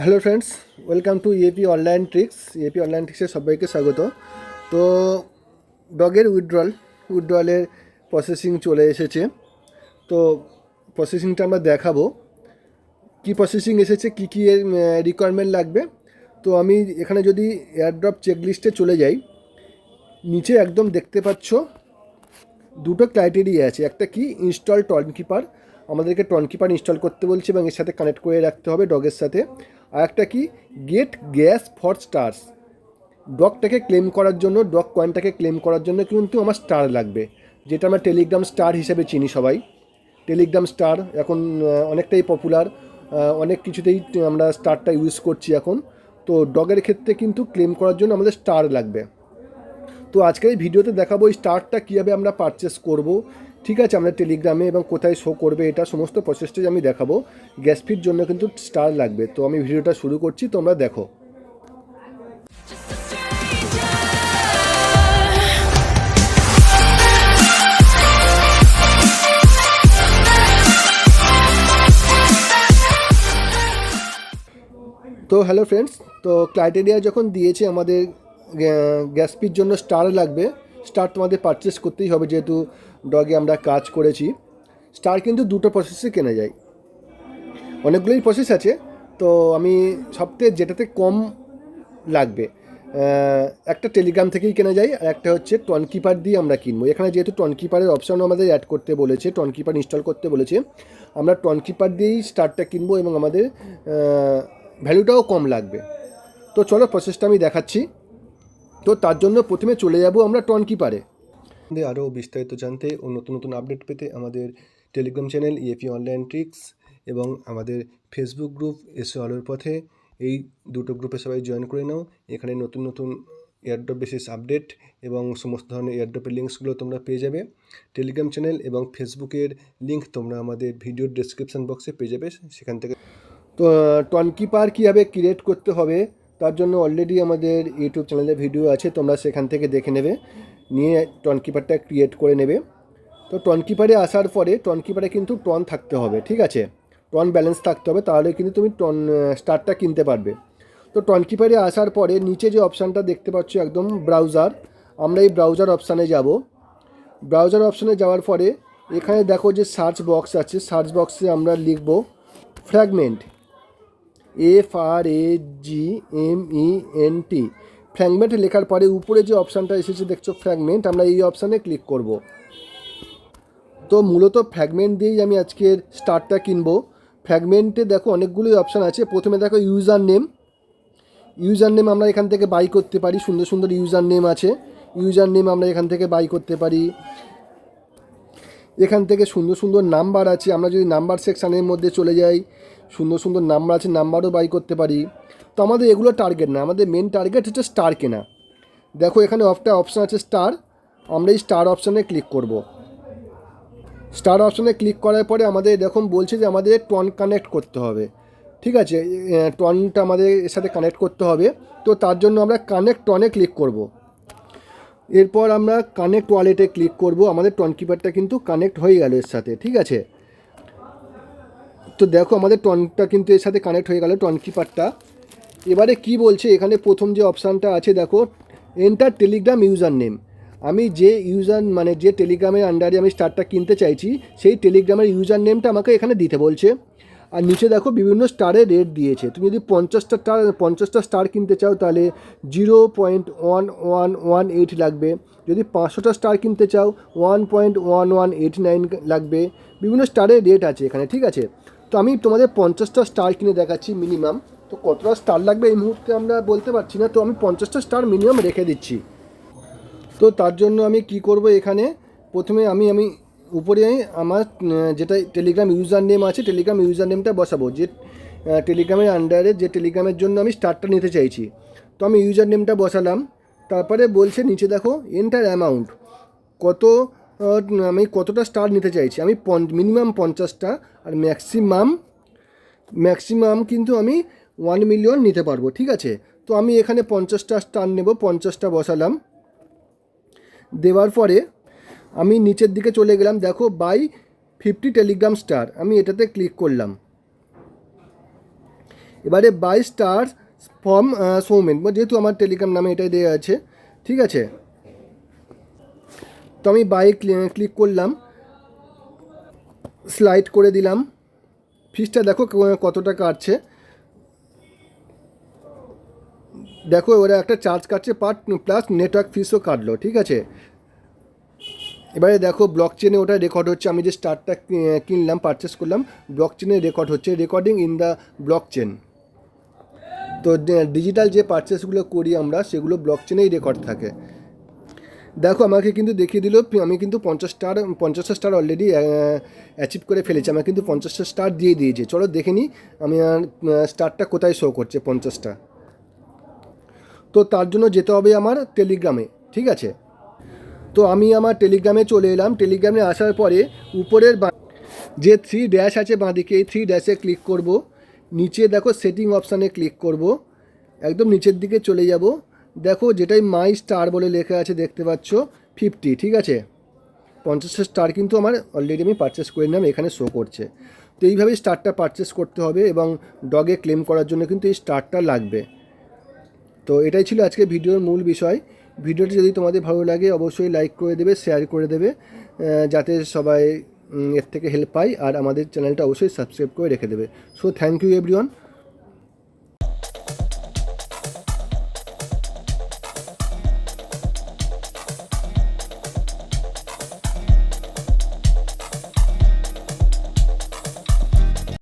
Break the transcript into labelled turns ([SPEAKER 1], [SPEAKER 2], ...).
[SPEAKER 1] Hello friends, welcome to EAP online tricks. EAP online ট্রিক্সে সবাইকে স্বাগত। তো ডগের উইথড্রয়ালের প্রসেসিং চলে এসেছে। তো প্রসেসিংটা আমরা দেখাবো, কি প্রসেসিং এসেছে, কী কী রিকোয়ারমেন্ট লাগবে। তো আমি এখানে যদি এয়ারড্রপ চেকলিস্টে চলে যাই, নিচে একদম দেখতে পাচ্ছ দুটো ক্রাইটেরিয়া আছে। একটা কি, ইনস্টল টর্নকিপার, আমাদেরকে টর্নকিপার ইনস্টল করতে বলছে এবং এর সাথে কানেক্ট করে রাখতে হবে ডগের সাথে। আর একটা কি, গেট গ্যাস ফর স্টার্স, ডগটাকে ক্লেম করার জন্য, ডগ কয়েনটাকে ক্লেম করার জন্য কিন্তু আমার স্টার লাগবে, যেটা আমরা টেলিগ্রাম স্টার হিসেবে চিনি সবাই। টেলিগ্রাম স্টার এখন অনেকটাই পপুলার, অনেক কিছুতেই আমরা স্টারটা ইউজ করছি এখন। তো ডগের ক্ষেত্রে কিন্তু ক্লেম করার জন্য আমাদের স্টার লাগবে। তো আজকের এই ভিডিওতে দেখাবো এই স্টারটা কীভাবে আমরা পারচেস করব। ঠিক আছে, আমরা টেলিগ্রামে এবং কোথায় শো করবে, এটা সমস্ত প্রসেসটাই আমি দেখাবো। গ্যাস ফির জন্য কিন্তু স্টার লাগবে। তো আমি ভিডিওটা শুরু করছি, তোমরা দেখো। তো হ্যালো ফ্রেন্ডস, তো ক্রাইটেরিয়া যখন দিয়েছে আমাদের গ্যাস ফির জন্য স্টার লাগবে, স্টার তোমাদের পারচেস করতেই হবে, যেহেতু ডগে আমরা কাজ করেছি। স্টার কিন্তু দুটো প্রসেসে কেনা যায়, অনেকগুলোই প্রসেস আছে। তো আমি সবথেকে যেটাতে কম লাগবে, একটা টেলিগ্রাম থেকেই কেনা যায়, আর একটা হচ্ছে টনকিপার দিয়ে আমরা কিনবো। এখানে যেহেতু টনকিপারের অপশানও আমাদের অ্যাড করতে বলেছে, টনকিপার ইনস্টল করতে বলেছে, আমরা টনকিপার দিয়েই স্টারটা কিনবো এবং আমাদের ভ্যালুটাও কম লাগবে। তো চলো প্রসেসটা আমি দেখাচ্ছি। তো তার জন্য প্রথমে চলে যাব আমরা টনকিপারে। আরও বিস্তারিত জানতে ও নতুন নতুন আপডেট পেতে আমাদের Telegram channel EAP online tricks এবং আমাদের ফেসবুক গ্রুপ এসো আলোর পথে, এই দুটো গ্রুপে সবাই জয়েন করে নাও। এখানে নতুন নতুন এয়ারড্রপ বেসিস আপডেট এবং সমস্ত ধরনের এয়ারড্রপের লিঙ্কসগুলো তোমরা পেয়ে যাবে। টেলিগ্রাম চ্যানেল এবং ফেসবুকের লিঙ্ক তোমরা আমাদের ভিডিওর ডেসক্রিপশান বক্সে পেয়ে যাবে, সেখান থেকে। তো টনকিপার কীভাবে ক্রিয়েট করতে হবে তার জন্য অলরেডি আমাদের ইউটিউব চ্যানেলে ভিডিও আছে, তোমরা সেখান থেকে দেখে নেবে, নিয়ে টনকিপারটা ক্রিয়েট করে নেবে। তো টনকিপারে আসার পরে টনকিপারে কিন্তু টন থাকতে হবে, ঠিক আছে, টন ব্যালেন্স থাকতে হবে, তাহলে কিন্তু তুমি স্টারটা কিনতে পারবে। তো টনকিপারে আসার পরে নিচে যে অপশানটা দেখতে পাচ্ছ একদম ব্রাউজার, আমরা এই ব্রাউজার অপশানে যাব। ব্রাউজার অপশানে যাওয়ার পরে এখানে দেখো যে সার্চ বক্স আছে, সার্চ বক্সে আমরা লিখব ফ্র্যাগমেন্ট, FRAGMENT। ফ্র্যাগমেন্ট লেখার পরে উপরে যে অপশানটা এসেছে দেখছো ফ্র্যাগমেন্ট, আমরা এই অপশানে ক্লিক করব। তো মূলত ফ্র্যাগমেন্ট দিয়েই আমি আজকের স্টারটা কিনবো। ফ্র্যাগমেন্টে দেখো অনেকগুলোই অপশান আছে। প্রথমে দেখো ইউজার নেম, ইউজার নেম আমরা এখান থেকে বাই করতে পারি, সুন্দর সুন্দর ইউজার নেম আছে, ইউজার নেম আমরা এখান থেকে বাই করতে পারি। এখান থেকে সুন্দর সুন্দর নাম্বার আছে, আমরা যদি নাম্বার সেকশানের মধ্যে চলে যাই, সুন্দর সুন্দর নাম্বার আছে, নাম্বারও বাই করতে পারি। তো আমাদের এগুলো টার্গেট না, আমাদের মেন টার্গেট হচ্ছে স্টার কেনা। দেখো এখানে একটা অপশান আছে স্টার, আমরা এই স্টার অপশানে ক্লিক করব। স্টার অপশানে ক্লিক করার পরে আমাদের এরকম বলছে যে আমাদের টন কানেক্ট করতে হবে, ঠিক আছে, টনটা আমাদের এর সাথে কানেক্ট করতে হবে। তো তার জন্য আমরা কানেক্ট টনে ক্লিক করব। এরপর আমরা কানেক্ট ওয়ালেটে ক্লিক করব। আমাদের টনকিপারটা কিন্তু কানেক্ট হয়ে গেল এর সাথে, ঠিক আছে। তো দেখো আমাদের টনটা কিন্তু এর সাথে কানেক্ট হয়ে গেল, টনকিপারটা। এবারে কি বলছে এখানে প্রথম যে অপশানটা আছে দেখো, এন্টার টেলিগ্রাম ইউজার নেম। আমি যে ইউজার মানে যে টেলিগ্রামের আন্ডারে আমি স্টারটা কিনতে চাইছি, সেই টেলিগ্রামের ইউজার নেমটা আমাকে এখানে দিতে বলছে। আর নিচে দেখো বিভিন্ন স্টারের রেট দিয়েছে। তুমি যদি 50টা স্টার কিনতে চাও তাহলে 0.1118 লাগবে। যদি 500টা স্টার কিনতে চাও 1.1189 লাগবে। বিভিন্ন স্টারের রেট আছে এখানে, ঠিক আছে। তো আমি তোমাদের 50টা স্টার কিনে দেখাচ্ছি মিনিমাম। তো কতটা স্টার লাগবে এই মুহূর্তে আমরা বলতে পারছি না, তো আমি 50টা স্টার মিনিমাম রেখে দিচ্ছি। তো তার জন্য আমি কি করব, এখানে প্রথমে আমি উপরে আমার যেটা টেলিগ্রাম ইউজার নেম আছে, টেলিগ্রাম ইউজার নেমটা বসাবো, যে টেলিগ্রামের আন্ডারে যে টেলিগ্রামের জন্য আমি স্টারটা নিতে চাইছি। তো আমি ইউজার নেমটা বসালাম। তারপরে বলছে নিচে দেখো এন্টার অ্যামাউন্ট, কত আমি কতটা স্টার নিতে চাইছি। আমি মিনিমাম 50টা, আর ম্যাক্সিমাম কিন্তু আমি 1 মিলিয়ন নিতে পারবো, ঠিক আছে। তো আমি এখানে 50টা স্টার নেব, 50টা বসালাম। দেওয়ার পরে আমি নিচের দিকে চলে গেলাম, দেখো বাই 50 টেলিগ্রাম স্টার, আমি এটাতে ক্লিক করলাম। এবারে বাই স্টার ফ্রম সৌমেন, যেহেতু আমার টেলিগ্রাম নামে এটাই দেওয়া আছে, ঠিক আছে। তো আমি বাই ক্লিক করলাম, স্লাইড করে দিলাম, ফিসটা দেখো কতটা কাটছে, দেখো ওরা একটা চার্জ কাটছে পার প্লাস নেটওয়ার্ক ফিসও কাটলো, ঠিক আছে। এবারে দেখো ব্লক চেনে ওটা রেকর্ড হচ্ছে, আমি যে স্টারটা কিনলাম পারচেস করলাম, ব্লক চেনে রেকর্ড হচ্ছে, recording in the block chain. তো ডিজিটাল যে পারচেসগুলো করি আমরা সেগুলো ব্লক চেনেই রেকর্ড থাকে। দেখো আমাকে কিন্তু দেখিয়ে দিল, আমি কিন্তু 50টা স্টার অলরেডি অ্যাচিভ করে ফেলেছি, আমার কিন্তু 50টা স্টার দিয়ে দিয়েছে। চলো দেখে নিই আমি স্টারটা কোথায় শো করছে 50টা। তো তার জন্য যেতে হবে আমার টেলিগ্রামে, ঠিক আছে। তো আমি আমার টেলিগ্রামে চলে এলাম, টেলিগ্রামে আসার পরে উপরের যে 3 ড্যাশ আছে বাঁদিকে, এই 3 ড্যাশে ক্লিক করব, নিচে দেখো সেটিং অপশানে ক্লিক করব, একদম নিচের দিকে চলে যাব, দেখো যেটাই মাই স্টার বলে লেখা আছে দেখতে পাচ্ছ 50, ঠিক আছে। 50 স্টার কিন্তু আমার অলরেডি আমি পারচেস করে নিলাম, এখানে শো করছে। তো এইভাবেই স্টারটা পারচেস করতে হবে এবং ডগে ক্লেম করার জন্য কিন্তু এই স্টারটা লাগবে। তো এটাই ছিল আজকে ভিডিওর মূল বিষয়। ভিডিওটি যদি তোমাদের ভালো লাগে অবশ্যই লাইক করে দেবে, শেয়ার করে দেবে, যাতে সবাই এর থেকে হেল্প পায়, আর আমাদের চ্যানেলটা অবশ্যই সাবস্ক্রাইব করে রেখে দেবে। So thank you everyone.